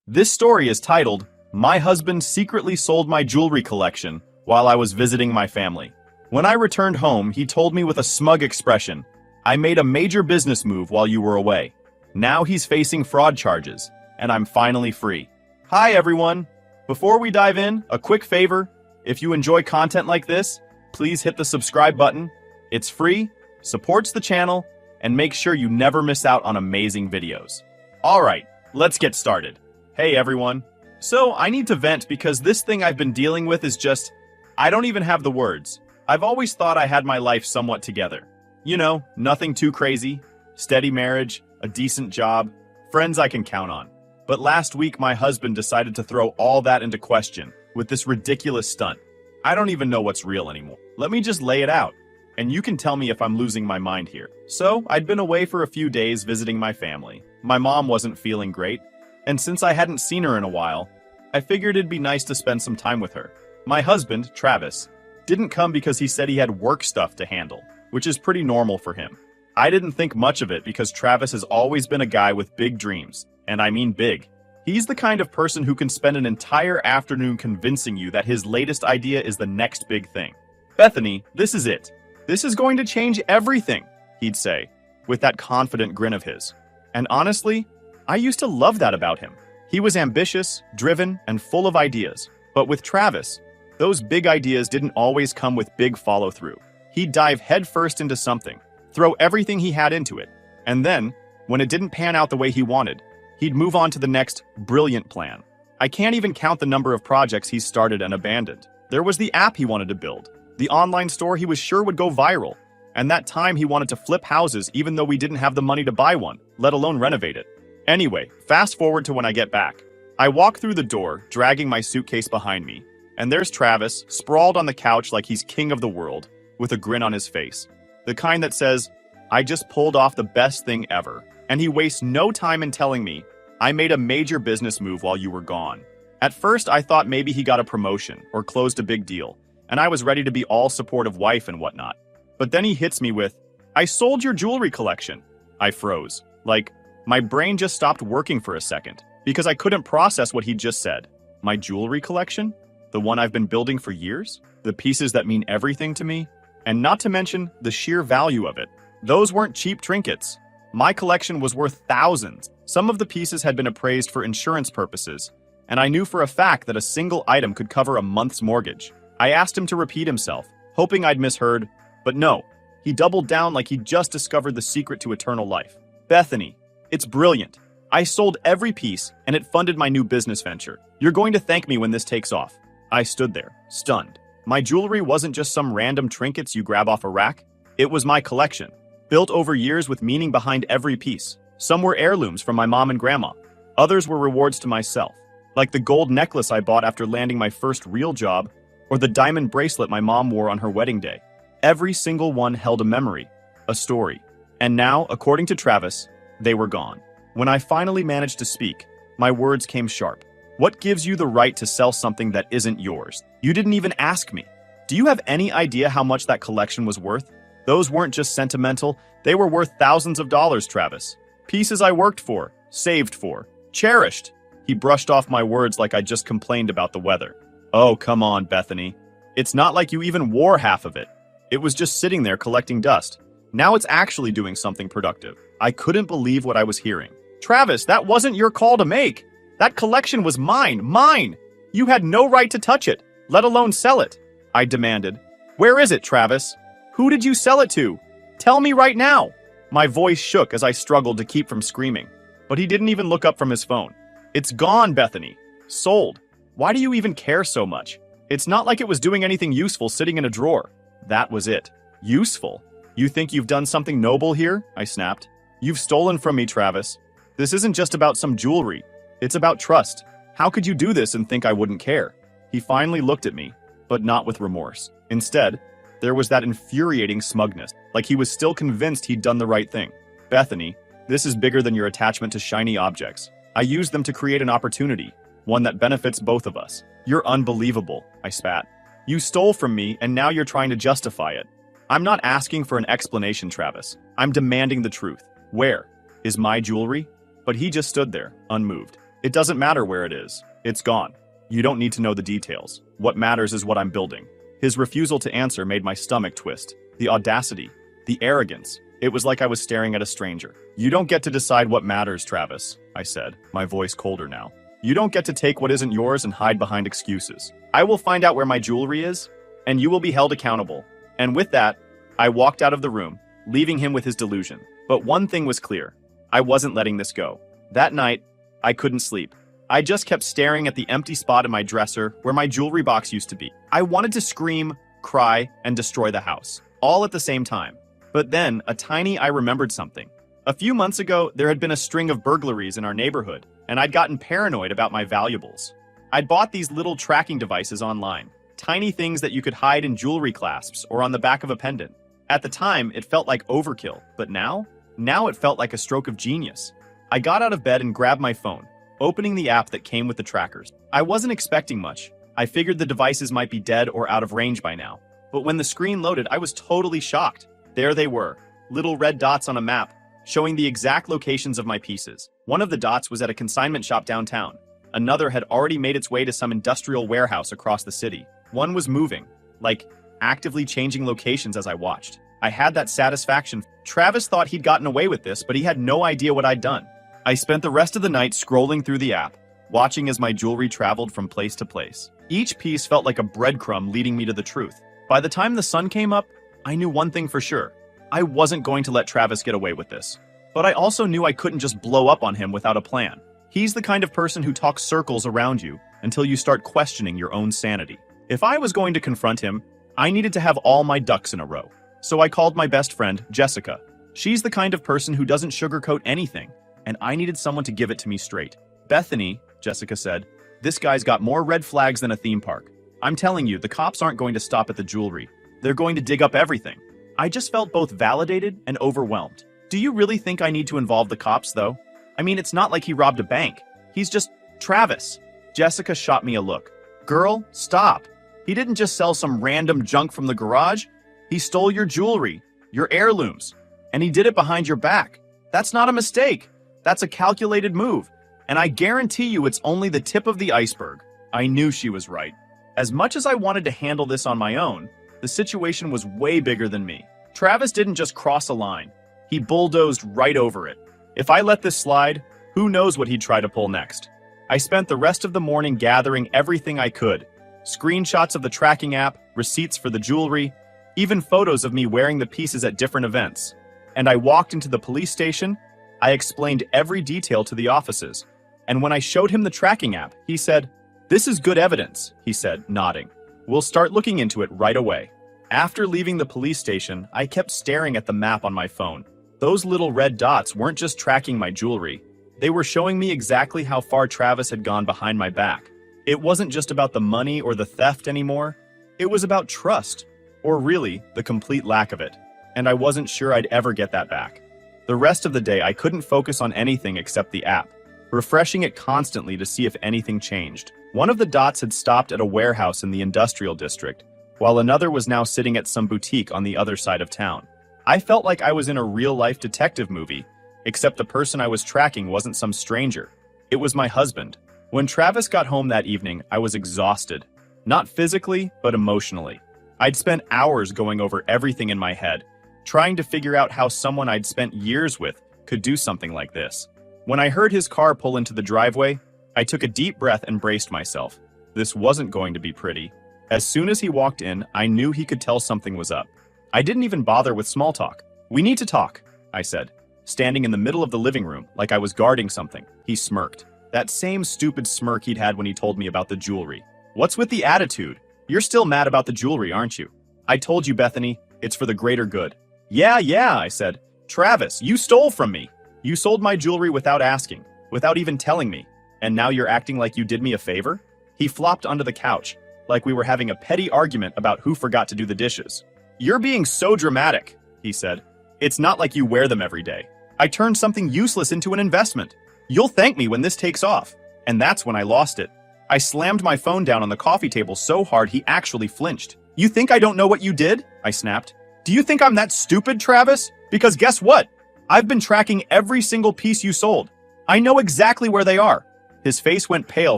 This story is titled, My Husband Secretly Sold My Jewelry Collection While I Was Visiting My Family. When I returned home, he told me with a smug expression, I made a major business move while you were away. Now he's facing fraud charges, and I'm finally free. Hi everyone! Before we dive in, a quick favor. If you enjoy content like this, please hit the subscribe button. It's free, supports the channel, and make sure you never miss out on amazing videos. Alright, let's get started. Hey everyone. So, I need to vent because this thing I've been dealing with is just, I don't even have the words. I've always thought I had my life somewhat together. You know, nothing too crazy, steady marriage, a decent job, friends I can count on. But last week my husband decided to throw all that into question with this ridiculous stunt. I don't even know what's real anymore. Let me just lay it out, and you can tell me if I'm losing my mind here. So, I'd been away for a few days visiting my family. My mom wasn't feeling great, and since I hadn't seen her in a while, I figured it'd be nice to spend some time with her. My husband, Travis, didn't come because he said he had work stuff to handle, which is pretty normal for him. I didn't think much of it because Travis has always been a guy with big dreams, and I mean big. He's the kind of person who can spend an entire afternoon convincing you that his latest idea is the next big thing. Bethany, this is it. This is going to change everything, he'd say, with that confident grin of his. And honestly, I used to love that about him. He was ambitious, driven, and full of ideas. But with Travis, those big ideas didn't always come with big follow-through. He'd dive headfirst into something, throw everything he had into it, and then, when it didn't pan out the way he wanted, he'd move on to the next brilliant plan. I can't even count the number of projects he's started and abandoned. There was the app he wanted to build, the online store he was sure would go viral, and that time he wanted to flip houses even though we didn't have the money to buy one, let alone renovate it. Anyway, fast forward to when I get back. I walk through the door, dragging my suitcase behind me, and there's Travis, sprawled on the couch like he's king of the world, with a grin on his face. The kind that says, I just pulled off the best thing ever. And he wastes no time in telling me, I made a major business move while you were gone. At first, I thought maybe he got a promotion or closed a big deal, and I was ready to be all supportive wife and whatnot. But then he hits me with, I sold your jewelry collection. I froze. Like, my brain just stopped working for a second, because I couldn't process what he'd just said. My jewelry collection? The one I've been building for years? The pieces that mean everything to me? And not to mention the sheer value of it. Those weren't cheap trinkets. My collection was worth thousands. Some of the pieces had been appraised for insurance purposes, and I knew for a fact that a single item could cover a month's mortgage. I asked him to repeat himself, hoping I'd misheard, but no. He doubled down like he'd just discovered the secret to eternal life. Bethany, it's brilliant. I sold every piece, and it funded my new business venture. You're going to thank me when this takes off. I stood there, stunned. My jewelry wasn't just some random trinkets you grab off a rack. It was my collection, built over years with meaning behind every piece. Some were heirlooms from my mom and grandma. Others were rewards to myself, like the gold necklace I bought after landing my first real job, or the diamond bracelet my mom wore on her wedding day. Every single one held a memory, a story. And now, according to Travis, they were gone. When I finally managed to speak, my words came sharp. What gives you the right to sell something that isn't yours? You didn't even ask me. Do you have any idea how much that collection was worth? Those weren't just sentimental, they were worth thousands of dollars, Travis. Pieces I worked for, saved for, cherished. He brushed off my words like I just complained about the weather. Oh, come on, Bethany. It's not like you even wore half of it. It was just sitting there collecting dust. Now it's actually doing something productive. I couldn't believe what I was hearing. Travis, that wasn't your call to make. That collection was mine. You had no right to touch it, let alone sell it. I demanded. Where is it, Travis? Who did you sell it to? Tell me right now. My voice shook as I struggled to keep from screaming, but he didn't even look up from his phone. It's gone, Bethany. Sold. Why do you even care so much? It's not like it was doing anything useful sitting in a drawer. That was it. Useful? You think you've done something noble here? I snapped. You've stolen from me, Travis. This isn't just about some jewelry. It's about trust. How could you do this and think I wouldn't care? He finally looked at me, but not with remorse. Instead, there was that infuriating smugness, like he was still convinced he'd done the right thing. Bethany, this is bigger than your attachment to shiny objects. I used them to create an opportunity, one that benefits both of us. You're unbelievable, I spat. You stole from me, and now you're trying to justify it. I'm not asking for an explanation, Travis. I'm demanding the truth. Where is my jewelry? But he just stood there, unmoved. It doesn't matter where it is. It's gone. You don't need to know the details. What matters is what I'm building. His refusal to answer made my stomach twist. The audacity. The arrogance. It was like I was staring at a stranger. You don't get to decide what matters, Travis, I said, my voice colder now. You don't get to take what isn't yours and hide behind excuses. I will find out where my jewelry is, and you will be held accountable. And with that, I walked out of the room, leaving him with his delusion. But one thing was clear. I wasn't letting this go. That night, I couldn't sleep. I just kept staring at the empty spot in my dresser where my jewelry box used to be. I wanted to scream, cry, and destroy the house, all at the same time. But then, I remembered something. A few months ago, there had been a string of burglaries in our neighborhood, and I'd gotten paranoid about my valuables. I'd bought these little tracking devices online, tiny things that you could hide in jewelry clasps or on the back of a pendant. At the time, it felt like overkill, but now it felt like a stroke of genius. I got out of bed and grabbed my phone, opening the app that came with the trackers. I wasn't expecting much. I figured the devices might be dead or out of range by now. But when the screen loaded, I was totally shocked. There they were, little red dots on a map, showing the exact locations of my pieces. One of the dots was at a consignment shop downtown. Another had already made its way to some industrial warehouse across the city. One was moving, like actively changing locations as I watched. I had that satisfaction. Travis thought he'd gotten away with this, but he had no idea what I'd done. I spent the rest of the night scrolling through the app, watching as my jewelry traveled from place to place. Each piece felt like a breadcrumb leading me to the truth. By the time the sun came up, I knew one thing for sure. I wasn't going to let Travis get away with this. But I also knew I couldn't just blow up on him without a plan. He's the kind of person who talks circles around you until you start questioning your own sanity. If I was going to confront him, I needed to have all my ducks in a row. So I called my best friend, Jessica. She's the kind of person who doesn't sugarcoat anything, and I needed someone to give it to me straight. Bethany, Jessica said, this guy's got more red flags than a theme park. I'm telling you, the cops aren't going to stop at the jewelry. They're going to dig up everything. I just felt both validated and overwhelmed. Do you really think I need to involve the cops, though? I mean, it's not like he robbed a bank. He's just Travis. Jessica shot me a look. Girl, stop. He didn't just sell some random junk from the garage. He stole your jewelry, your heirlooms, and he did it behind your back. That's not a mistake. That's a calculated move. And I guarantee you it's only the tip of the iceberg. I knew she was right. As much as I wanted to handle this on my own, the situation was way bigger than me. Travis didn't just cross a line. He bulldozed right over it. If I let this slide, who knows what he'd try to pull next. I spent the rest of the morning gathering everything I could. Screenshots of the tracking app, receipts for the jewelry, even photos of me wearing the pieces at different events. And I walked into the police station. I explained every detail to the offices. And when I showed him the tracking app, he said, "This is good evidence," he said, nodding. "We'll start looking into it right away." After leaving the police station, I kept staring at the map on my phone. Those little red dots weren't just tracking my jewelry. They were showing me exactly how far Travis had gone behind my back. It wasn't just about the money or the theft anymore. It was about trust, or really, the complete lack of it. And I wasn't sure I'd ever get that back. The rest of the day, I couldn't focus on anything except the app, refreshing it constantly to see if anything changed. One of the dots had stopped at a warehouse in the industrial district, while another was now sitting at some boutique on the other side of town. I felt like I was in a real-life detective movie, except the person I was tracking wasn't some stranger. It was my husband. When Travis got home that evening, I was exhausted. Not physically, but emotionally. I'd spent hours going over everything in my head, trying to figure out how someone I'd spent years with could do something like this. When I heard his car pull into the driveway, I took a deep breath and braced myself. This wasn't going to be pretty. As soon as he walked in, I knew he could tell something was up. I didn't even bother with small talk. "We need to talk," I said, standing in the middle of the living room like I was guarding something. He smirked. That same stupid smirk he'd had when he told me about the jewelry. "What's with the attitude? You're still mad about the jewelry, aren't you?" "I told you, Bethany, it's for the greater good." Yeah, I said. "Travis, you stole from me. You sold my jewelry without asking, without even telling me. And now you're acting like you did me a favor?" He flopped onto the couch, like we were having a petty argument about who forgot to do the dishes. "You're being so dramatic," he said. "It's not like you wear them every day. I turned something useless into an investment. You'll thank me when this takes off." And that's when I lost it. I slammed my phone down on the coffee table so hard he actually flinched. "You think I don't know what you did?" I snapped. "Do you think I'm that stupid, Travis? Because guess what? I've been tracking every single piece you sold. I know exactly where they are. His face went pale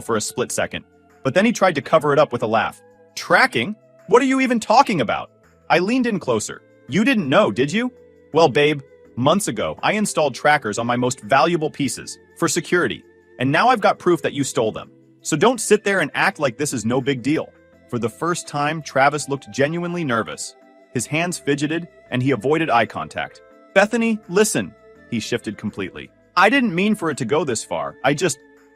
for a split second, but then he tried to cover it up with a laugh. Tracking? What are you even talking about? I leaned in closer. You didn't know, did you? Well, babe, months ago, I installed trackers on my most valuable pieces for security, and now I've got proof that you stole them. So don't sit there and act like this is no big deal. For the first time, Travis looked genuinely nervous. His hands fidgeted, and he avoided eye contact. Bethany, listen. He shifted completely. I didn't mean for it to go this far.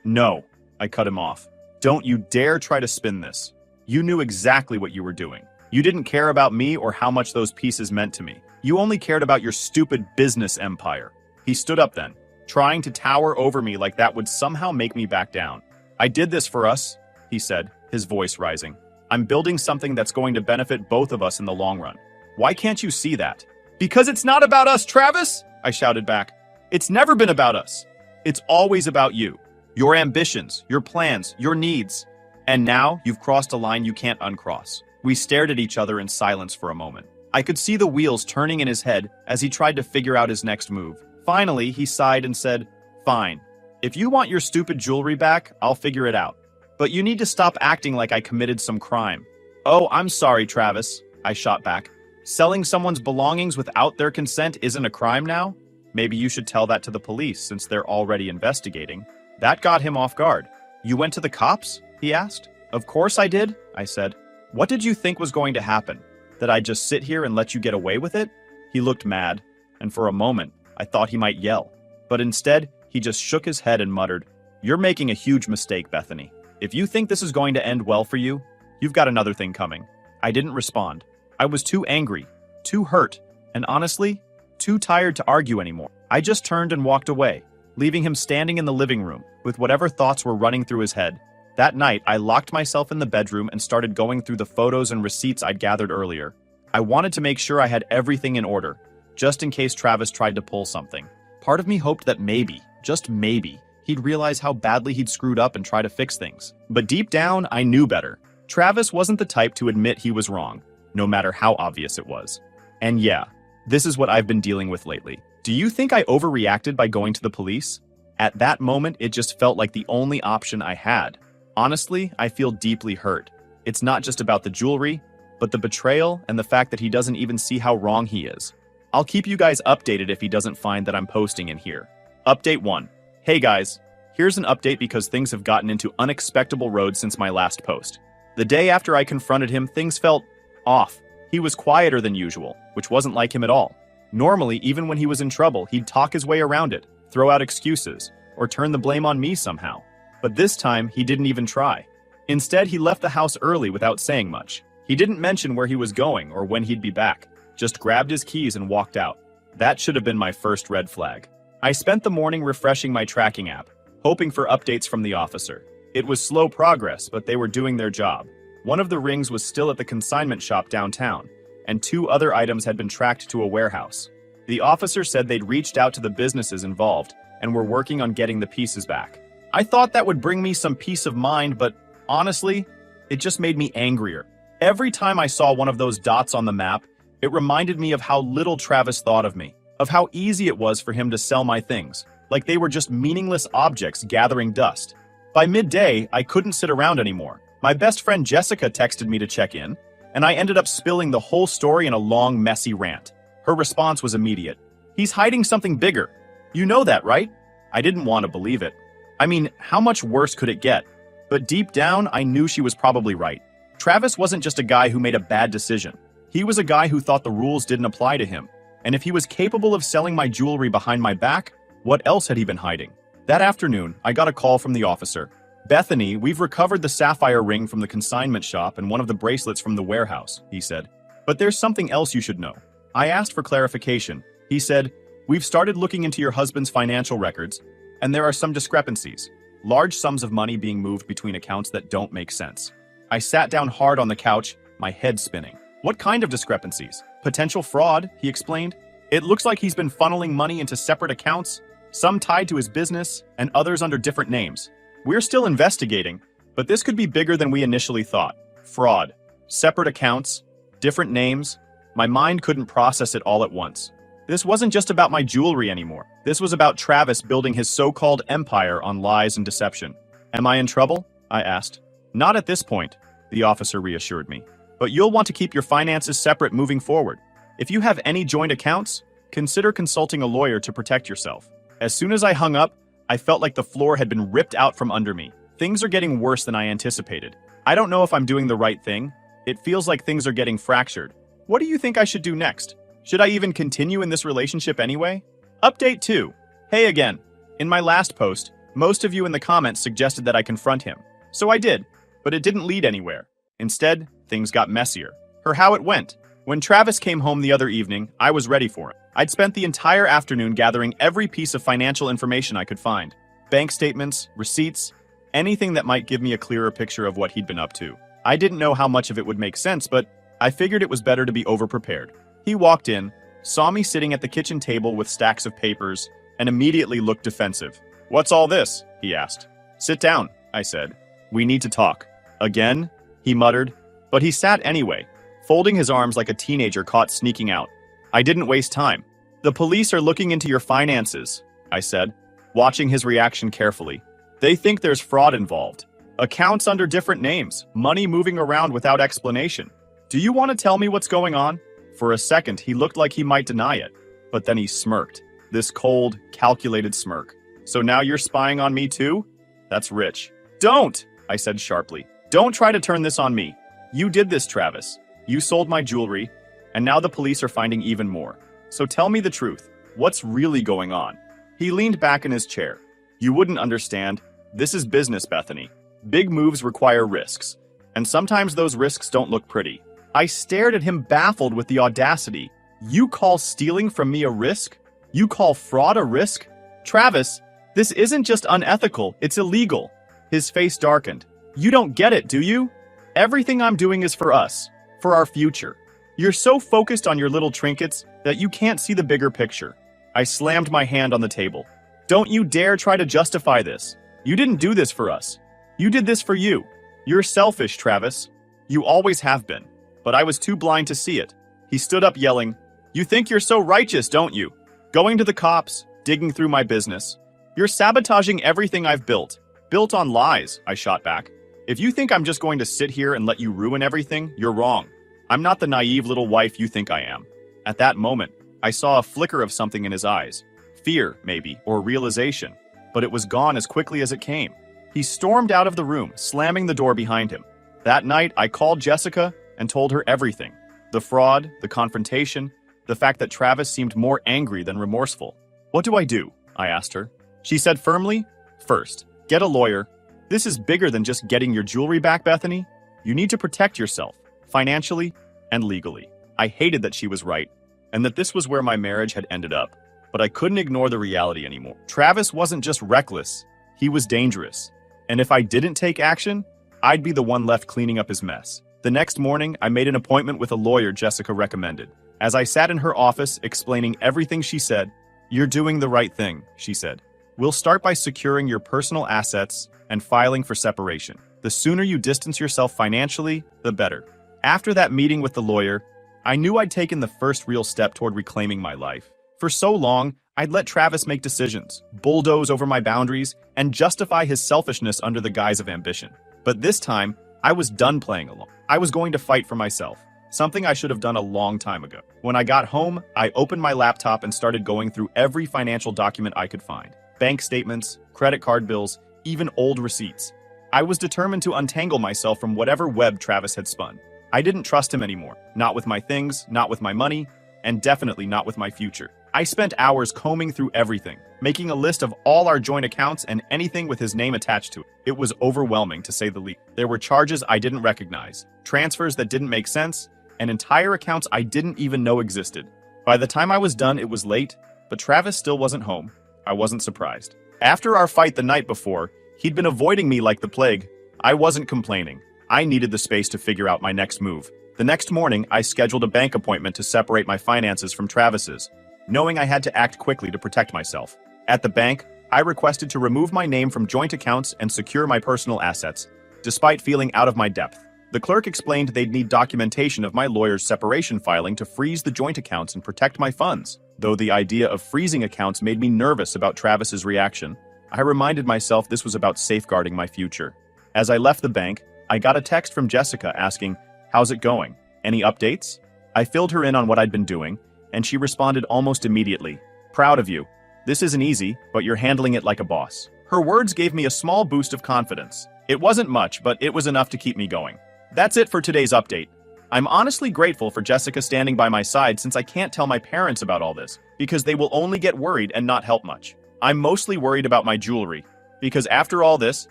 No. I cut him off. Don't you dare try to spin this. You knew exactly what you were doing. You didn't care about me or how much those pieces meant to me. You only cared about your stupid business empire. He stood up then, trying to tower over me like that would somehow make me back down. I did this for us, he said, his voice rising. I'm building something that's going to benefit both of us in the long run. Why can't you see that? Because it's not about us, Travis, I shouted back. It's never been about us. It's always about you. Your ambitions, your plans, your needs. And now you've crossed a line you can't uncross. We stared at each other in silence for a moment. I could see the wheels turning in his head as he tried to figure out his next move. Finally, he sighed and said, Fine. If you want your stupid jewelry back, I'll figure it out. But you need to stop acting like I committed some crime. Oh, I'm sorry, Travis, I shot back. Selling someone's belongings without their consent isn't a crime now? Maybe you should tell that to the police since they're already investigating. That got him off guard. You went to the cops? He asked. Of course I did, I said. What did you think was going to happen? That I'd just sit here and let you get away with it? He looked mad, and for a moment, I thought he might yell. But instead, he just shook his head and muttered, You're making a huge mistake, Bethany. If you think this is going to end well for you, you've got another thing coming. I didn't respond. I was too angry, too hurt, and honestly, too tired to argue anymore. I just turned and walked away, leaving him standing in the living room with whatever thoughts were running through his head. That night, I locked myself in the bedroom and started going through the photos and receipts I'd gathered earlier. I wanted to make sure I had everything in order, just in case Travis tried to pull something. Part of me hoped that maybe, just maybe, he'd realize how badly he'd screwed up and try to fix things. But deep down, I knew better. Travis wasn't the type to admit he was wrong, no matter how obvious it was. And yeah, this is what I've been dealing with lately. Do you think I overreacted by going to the police? At that moment, it just felt like the only option I had. Honestly, I feel deeply hurt. It's not just about the jewelry, but the betrayal and the fact that he doesn't even see how wrong he is. I'll keep you guys updated if he doesn't find that I'm posting in here. Update 1. Hey guys, here's an update because things have gotten into unexpected roads since my last post. The day after I confronted him, things felt off. He was quieter than usual, which wasn't like him at all. Normally, even when he was in trouble, he'd talk his way around it, throw out excuses, or turn the blame on me somehow. But this time, he didn't even try. Instead, he left the house early without saying much. He didn't mention where he was going or when he'd be back, just grabbed his keys and walked out. That should have been my first red flag. I spent the morning refreshing my tracking app, hoping for updates from the officer. It was slow progress, but they were doing their job. One of the rings was still at the consignment shop downtown, and 2 other items had been tracked to a warehouse. The officer said they'd reached out to the businesses involved and were working on getting the pieces back. I thought that would bring me some peace of mind, but honestly, it just made me angrier. Every time I saw one of those dots on the map, it reminded me of how little Travis thought of me, of how easy it was for him to sell my things, like they were just meaningless objects gathering dust. By midday, I couldn't sit around anymore. My best friend Jessica texted me to check in, and I ended up spilling the whole story in a long, messy rant. Her response was immediate. He's hiding something bigger. You know that, right? I didn't want to believe it. I mean, how much worse could it get? But deep down, I knew she was probably right. Travis wasn't just a guy who made a bad decision. He was a guy who thought the rules didn't apply to him. And if he was capable of selling my jewelry behind my back, what else had he been hiding? That afternoon, I got a call from the officer. Bethany, we've recovered the sapphire ring from the consignment shop and one of the bracelets from the warehouse, he said. But there's something else you should know. I asked for clarification. He said, we've started looking into your husband's financial records, and there are some discrepancies. Large sums of money being moved between accounts that don't make sense. I sat down hard on the couch, my head spinning. What kind of discrepancies? Potential fraud, he explained. It looks like he's been funneling money into separate accounts, some tied to his business and others under different names. We're still investigating, but this could be bigger than we initially thought. Fraud, separate accounts, different names. My mind couldn't process it all at once. This wasn't just about my jewelry anymore. This was about Travis building his so-called empire on lies and deception. Am I in trouble? I asked. Not at this point, the officer reassured me. But you'll want to keep your finances separate moving forward. If you have any joint accounts, consider consulting a lawyer to protect yourself. As soon as I hung up, I felt like the floor had been ripped out from under me. Things are getting worse than I anticipated. I don't know if I'm doing the right thing. It feels like things are getting fractured. What do you think I should do next? Should I even continue in this relationship anyway? Update 2. Hey again. In my last post, most of you in the comments suggested that I confront him. So I did, but it didn't lead anywhere. Instead, things got messier. For how it went. When Travis came home the other evening, I was ready for him. I'd spent the entire afternoon gathering every piece of financial information I could find. Bank statements, receipts, anything that might give me a clearer picture of what he'd been up to. I didn't know how much of it would make sense, but I figured it was better to be over-prepared. He walked in, saw me sitting at the kitchen table with stacks of papers, and immediately looked defensive. What's all this? He asked. Sit down, I said. We need to talk. Again? He muttered, but he sat anyway, folding his arms like a teenager caught sneaking out. I didn't waste time. The police are looking into your finances, I said, watching his reaction carefully. They think there's fraud involved. Accounts under different names, money moving around without explanation. Do you want to tell me what's going on? For a second, he looked like he might deny it, but then he smirked. This cold, calculated smirk. So now you're spying on me too? That's rich. Don't, I said sharply. Don't try to turn this on me. You did this, Travis. You sold my jewelry, and now the police are finding even more. So tell me the truth. What's really going on? He leaned back in his chair. You wouldn't understand. This is business, Bethany. Big moves require risks, and sometimes those risks don't look pretty. I stared at him baffled with the audacity. You call stealing from me a risk? You call fraud a risk? Travis, this isn't just unethical, it's illegal. His face darkened. You don't get it, do you? Everything I'm doing is for us, for our future. You're so focused on your little trinkets that you can't see the bigger picture. I slammed my hand on the table. Don't you dare try to justify this. You didn't do this for us. You did this for you. You're selfish, Travis. You always have been. But I was too blind to see it. He stood up yelling, You think you're so righteous, don't you? Going to the cops, digging through my business. You're sabotaging everything I've built. Built on lies, I shot back. If you think I'm just going to sit here and let you ruin everything, you're wrong. I'm not the naive little wife you think I am. At that moment, I saw a flicker of something in his eyes. Fear, maybe, or realization. But it was gone as quickly as it came. He stormed out of the room, slamming the door behind him. That night, I called Jessica and told her everything. The fraud, the confrontation, the fact that Travis seemed more angry than remorseful. What do I do? I asked her. She said firmly, First, get a lawyer. This is bigger than just getting your jewelry back, Bethany. You need to protect yourself, financially and legally. I hated that she was right, and that this was where my marriage had ended up. But I couldn't ignore the reality anymore. Travis wasn't just reckless, he was dangerous. And if I didn't take action, I'd be the one left cleaning up his mess. The next morning, I made an appointment with a lawyer Jessica recommended. As I sat in her office explaining everything she said, You're doing the right thing, she said. We'll start by securing your personal assets and filing for separation. The sooner you distance yourself financially, the better. After that meeting with the lawyer, I knew I'd taken the first real step toward reclaiming my life. For so long, I'd let Travis make decisions, bulldoze over my boundaries, and justify his selfishness under the guise of ambition. But this time, I was done playing along. I was going to fight for myself, something I should have done a long time ago. When I got home, I opened my laptop and started going through every financial document I could find. Bank statements, credit card bills, even old receipts. I was determined to untangle myself from whatever web Travis had spun. I didn't trust him anymore, not with my things, not with my money, and definitely not with my future. I spent hours combing through everything, making a list of all our joint accounts and anything with his name attached to it. It was overwhelming, to say the least. There were charges I didn't recognize, transfers that didn't make sense, and entire accounts I didn't even know existed. By the time I was done, it was late, but Travis still wasn't home. I wasn't surprised. After our fight the night before, he'd been avoiding me like the plague. I wasn't complaining. I needed the space to figure out my next move. The next morning, I scheduled a bank appointment to separate my finances from Travis's, knowing I had to act quickly to protect myself. At the bank, I requested to remove my name from joint accounts and secure my personal assets, despite feeling out of my depth. The clerk explained they'd need documentation of my lawyer's separation filing to freeze the joint accounts and protect my funds. Though the idea of freezing accounts made me nervous about Travis's reaction, I reminded myself this was about safeguarding my future. As I left the bank, I got a text from Jessica asking, "How's it going? Any updates?" I filled her in on what I'd been doing, and she responded almost immediately, "Proud of you. This isn't easy, but you're handling it like a boss." Her words gave me a small boost of confidence. It wasn't much, but it was enough to keep me going. That's it for today's update. I'm honestly grateful for Jessica standing by my side since I can't tell my parents about all this, because they will only get worried and not help much. I'm mostly worried about my jewelry, because after all this,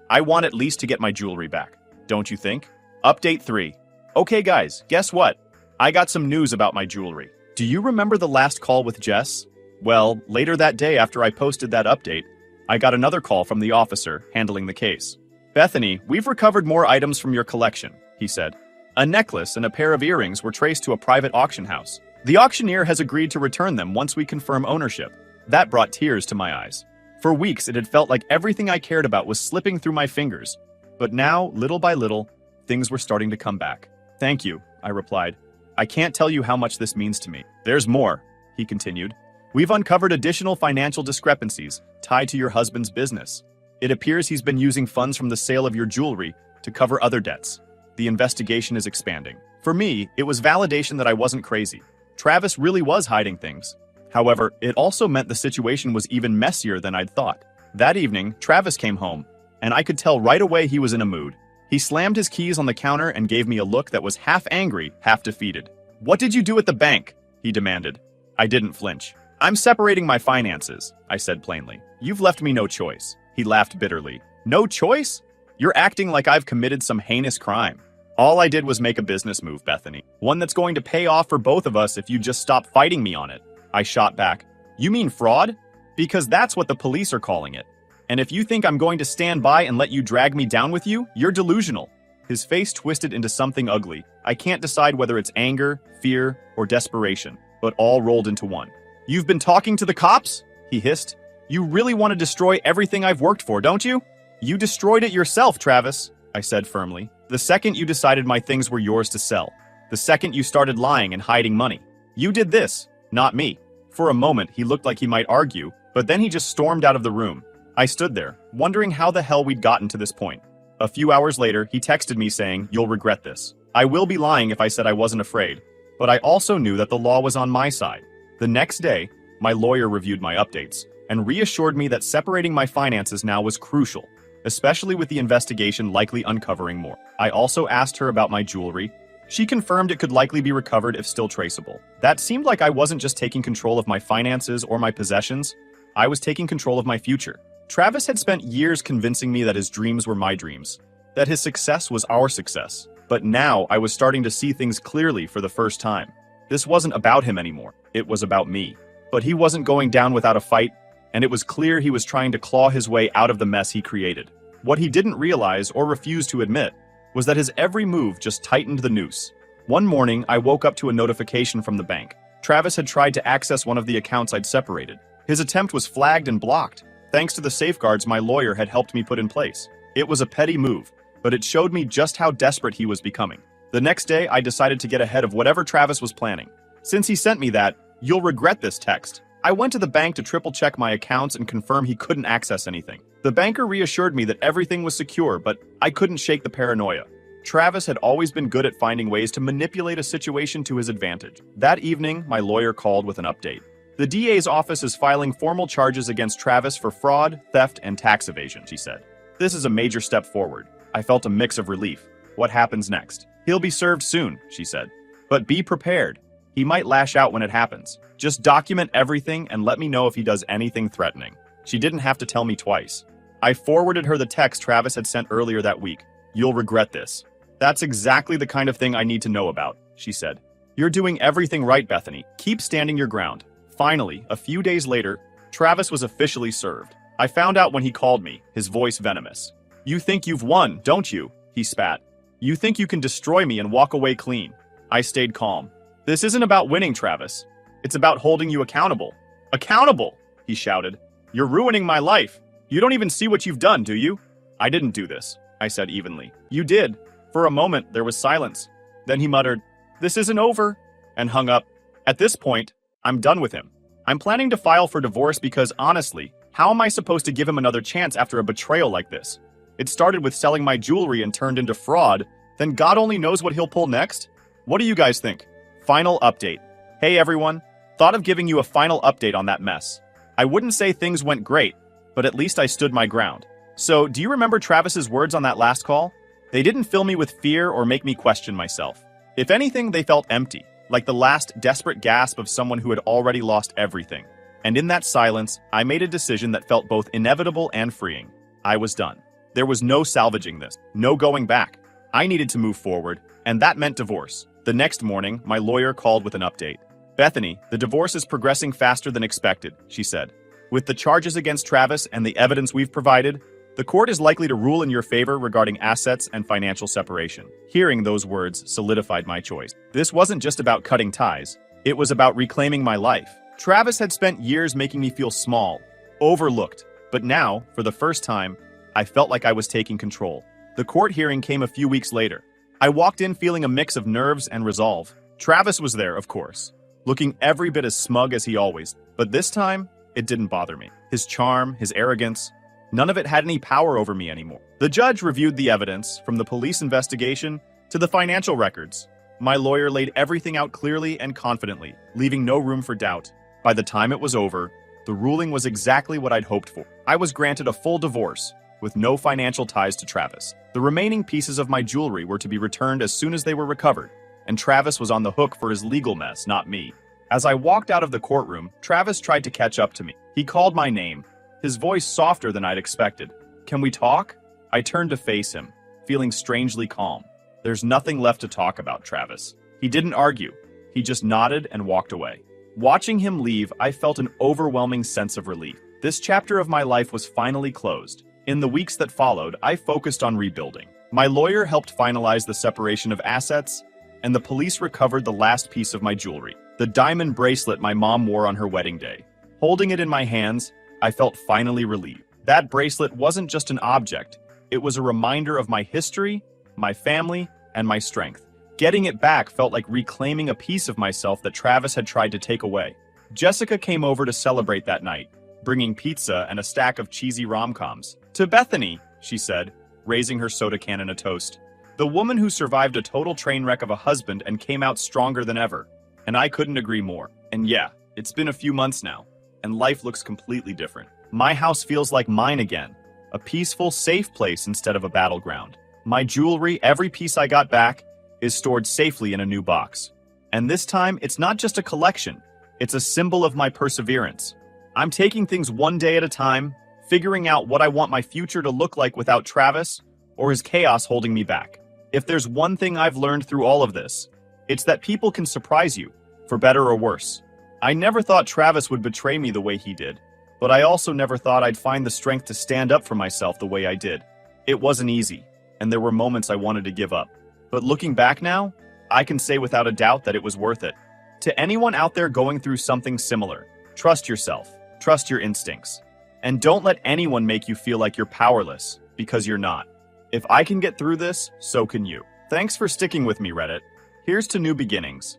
I want at least to get my jewelry back. Don't you think? Update 3. Okay guys, guess what? I got some news about my jewelry. Do you remember the last call with Jess? Well, later that day after I posted that update, I got another call from the officer handling the case. "Bethany, we've recovered more items from your collection," he said. "A necklace and a pair of earrings were traced to a private auction house. The auctioneer has agreed to return them once we confirm ownership." That brought tears to my eyes. For weeks, it had felt like everything I cared about was slipping through my fingers. But now, little by little, things were starting to come back. "Thank you," I replied. "I can't tell you how much this means to me." "There's more," he continued. "We've uncovered additional financial discrepancies tied to your husband's business. It appears he's been using funds from the sale of your jewelry to cover other debts. The investigation is expanding." For me, it was validation that I wasn't crazy. Travis really was hiding things. However, it also meant the situation was even messier than I'd thought. That evening, Travis came home, and I could tell right away he was in a mood. He slammed his keys on the counter and gave me a look that was half angry, half defeated. "What did you do at the bank?" he demanded. I didn't flinch. "I'm separating my finances," I said plainly. "You've left me no choice." He laughed bitterly. "No choice? You're acting like I've committed some heinous crime." "All I did was make a business move, Bethany. One that's going to pay off for both of us if you just stop fighting me on it." I shot back. "You mean fraud? Because that's what the police are calling it. And if you think I'm going to stand by and let you drag me down with you, you're delusional." His face twisted into something ugly. I can't decide whether it's anger, fear, or desperation, but all rolled into one. "You've been talking to the cops?" he hissed. "You really want to destroy everything I've worked for, don't you?" "You destroyed it yourself, Travis," I said firmly. "The second you decided my things were yours to sell. The second you started lying and hiding money. You did this, not me." For a moment, he looked like he might argue, but then he just stormed out of the room. I stood there, wondering how the hell we'd gotten to this point. A few hours later, he texted me saying, "You'll regret this." I will be lying if I said I wasn't afraid, but I also knew that the law was on my side. The next day, my lawyer reviewed my updates and reassured me that separating my finances now was crucial, especially with the investigation likely uncovering more. I also asked her about my jewelry. She confirmed it could likely be recovered if still traceable. That seemed like I wasn't just taking control of my finances or my possessions, I was taking control of my future. Travis had spent years convincing me that his dreams were my dreams, that his success was our success. But now I was starting to see things clearly for the first time. This wasn't about him anymore, it was about me. But he wasn't going down without a fight, and it was clear he was trying to claw his way out of the mess he created. What he didn't realize or refuse to admit was that his every move just tightened the noose. One morning, I woke up to a notification from the bank. Travis had tried to access one of the accounts I'd separated. His attempt was flagged and blocked, thanks to the safeguards my lawyer had helped me put in place. It was a petty move, but it showed me just how desperate he was becoming. The next day, I decided to get ahead of whatever Travis was planning. Since he sent me that, "You'll regret this" text, I went to the bank to triple-check my accounts and confirm he couldn't access anything. The banker reassured me that everything was secure, but I couldn't shake the paranoia. Travis had always been good at finding ways to manipulate a situation to his advantage. That evening, my lawyer called with an update. "The DA's office is filing formal charges against Travis for fraud, theft, and tax evasion," she said. "This is a major step forward." I felt a mix of relief. "What happens next?" "He'll be served soon," she said. "But be prepared. He might lash out when it happens. Just document everything and let me know if he does anything threatening." She didn't have to tell me twice. I forwarded her the text Travis had sent earlier that week. "You'll regret this." "That's exactly the kind of thing I need to know about," she said. "You're doing everything right, Bethany. Keep standing your ground." Finally, a few days later, Travis was officially served. I found out when he called me, his voice venomous. "You think you've won, don't you?" he spat. "You think you can destroy me and walk away clean." I stayed calm. "This isn't about winning, Travis. It's about holding you accountable." "Accountable?" he shouted. "You're ruining my life. You don't even see what you've done, do you?" "I didn't do this," I said evenly. "You did." For a moment, there was silence. Then he muttered, "This isn't over," and hung up. At this point, I'm done with him. I'm planning to file for divorce because, honestly, How am I supposed to give him another chance after a betrayal like this? It started with selling my jewelry and turned into fraud, then God only knows what he'll pull next? What do you guys think? Final update. Hey everyone, thought of giving you a final update on that mess. I wouldn't say things went great, but at least I stood my ground. So, do you remember Travis's words on that last call? They didn't fill me with fear or make me question myself. If anything, they felt empty, like the last desperate gasp of someone who had already lost everything. And in that silence, I made a decision that felt both inevitable and freeing. I was done. There was no salvaging this, no going back. I needed to move forward, and that meant divorce. The next morning, my lawyer called with an update. Bethany, the divorce is progressing faster than expected, she said. With the charges against Travis and the evidence we've provided, the court is likely to rule in your favor regarding assets and financial separation. Hearing those words solidified my choice. This wasn't just about cutting ties. It was about reclaiming my life. Travis had spent years making me feel small, overlooked, but now, for the first time, I felt like I was taking control. The court hearing came a few weeks later. I walked in feeling a mix of nerves and resolve. Travis was there, of course, looking every bit as smug as he always, but this time, it didn't bother me. His charm, his arrogance, none of it had any power over me anymore. The judge reviewed the evidence, from the police investigation to the financial records. My lawyer laid everything out clearly and confidently, leaving no room for doubt. By the time it was over, the ruling was exactly what I'd hoped for. I was granted a full divorce, with no financial ties to Travis. The remaining pieces of my jewelry were to be returned as soon as they were recovered, and Travis was on the hook for his legal mess, not me. As I walked out of the courtroom, Travis tried to catch up to me. He called my name, his voice softer than I'd expected. Can we talk? I turned to face him, feeling strangely calm. There's nothing left to talk about, Travis. He didn't argue. He just nodded and walked away. Watching him leave, I felt an overwhelming sense of relief. This chapter of my life was finally closed. In the weeks that followed, I focused on rebuilding. My lawyer helped finalize the separation of assets, and the police recovered the last piece of my jewelry, the diamond bracelet my mom wore on her wedding day. Holding it in my hands, I felt finally relieved. That bracelet wasn't just an object. It was a reminder of my history, my family, and my strength. Getting it back felt like reclaiming a piece of myself that Travis had tried to take away. Jessica came over to celebrate that night, bringing pizza and a stack of cheesy rom-coms. To Bethany, she said, raising her soda can in a toast. The woman who survived a total train wreck of a husband and came out stronger than ever. And I couldn't agree more. And yeah, it's been a few months now, and life looks completely different. My house feels like mine again, a peaceful, safe place instead of a battleground. My jewelry, every piece I got back, is stored safely in a new box. And this time, it's not just a collection, it's a symbol of my perseverance. I'm taking things one day at a time, figuring out what I want my future to look like without Travis or his chaos holding me back. If there's one thing I've learned through all of this, it's that people can surprise you, for better or worse. I never thought Travis would betray me the way he did, but I also never thought I'd find the strength to stand up for myself the way I did. It wasn't easy, and there were moments I wanted to give up. But looking back now, I can say without a doubt that it was worth it. To anyone out there going through something similar, trust yourself, trust your instincts, and don't let anyone make you feel like you're powerless, because you're not. If I can get through this, so can you. Thanks for sticking with me, Reddit. Here's to new beginnings.